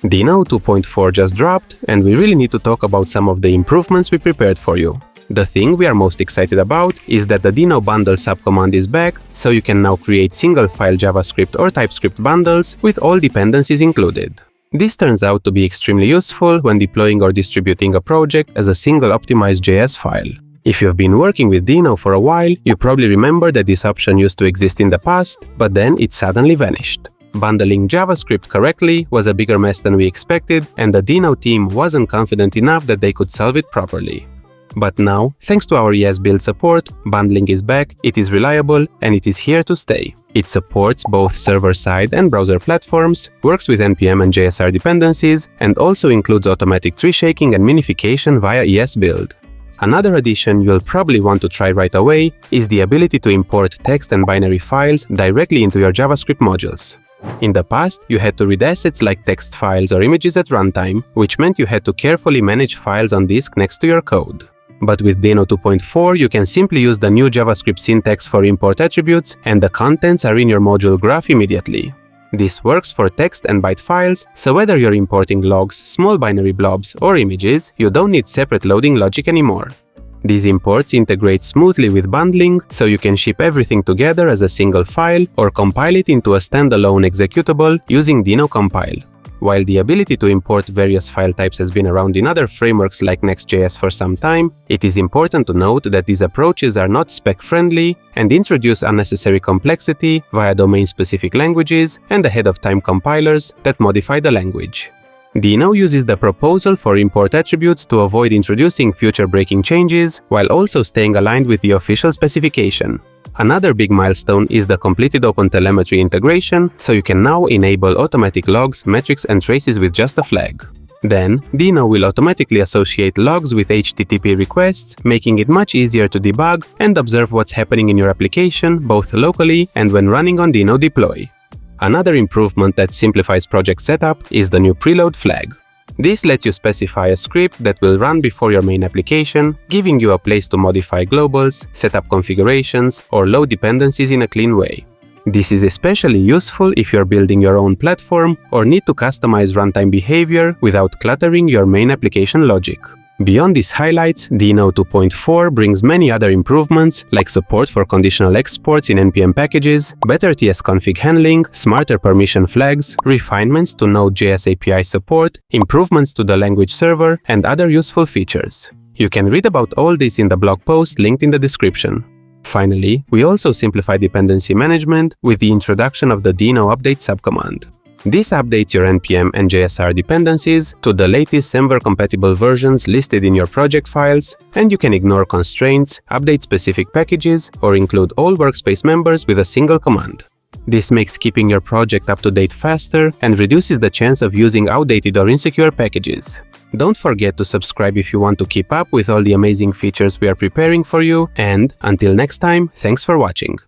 Deno 2.4 just dropped, and we really need to talk about some of the improvements we prepared for you. The thing we are most excited about is that the Deno bundle subcommand is back, so you can now create single-file JavaScript or TypeScript bundles with all dependencies included. This turns out to be extremely useful when deploying or distributing a project as a single optimized JS file. If you've been working with Deno for a while, you probably remember that this option used to exist in the past, but then it suddenly vanished. Bundling JavaScript correctly was a bigger mess than we expected, and the Deno team wasn't confident enough that they could solve it properly. But now, thanks to our ES build support, bundling is back, it is reliable, and it is here to stay. It supports both server-side and browser platforms, works with NPM and JSR dependencies, and also includes automatic tree shaking and minification via ES build. Another addition you'll probably want to try right away is the ability to import text and binary files directly into your JavaScript modules. In the past, you had to read assets like text files or images at runtime, which meant you had to carefully manage files on disk next to your code. But with Deno 2.4, you can simply use the new JavaScript syntax for import attributes, and the contents are in your module graph immediately. This works for text and byte files, so whether you're importing logs, small binary blobs, or images, you don't need separate loading logic anymore. These imports integrate smoothly with bundling, so you can ship everything together as a single file or compile it into a standalone executable using Deno Compile. While the ability to import various file types has been around in other frameworks like Next.js for some time, it is important to note that these approaches are not spec-friendly and introduce unnecessary complexity via domain-specific languages and ahead-of-time compilers that modify the language. Deno uses the proposal for import attributes to avoid introducing future-breaking changes while also staying aligned with the official specification. Another big milestone is the completed OpenTelemetry integration, so you can now enable automatic logs, metrics, and traces with just a flag. Then, Deno will automatically associate logs with HTTP requests, making it much easier to debug and observe what's happening in your application, both locally and when running on Deno deploy. Another improvement that simplifies project setup is the new preload flag. This lets you specify a script that will run before your main application, giving you a place to modify globals, set up configurations, or load dependencies in a clean way. This is especially useful if you're building your own platform or need to customize runtime behavior without cluttering your main application logic. Beyond these highlights, Deno 2.4 brings many other improvements like support for conditional exports in NPM packages, better tsconfig handling, smarter permission flags, refinements to Node.js API support, improvements to the language server, and other useful features. You can read about all this in the blog post linked in the description. Finally, we also simplify dependency management with the introduction of the Deno update subcommand. This updates your NPM and JSR dependencies to the latest Semver-compatible versions listed in your project files, and you can ignore constraints, update specific packages, or include all workspace members with a single command. This makes keeping your project up to date faster and reduces the chance of using outdated or insecure packages. Don't forget to subscribe if you want to keep up with all the amazing features we are preparing for you, and until next time, thanks for watching.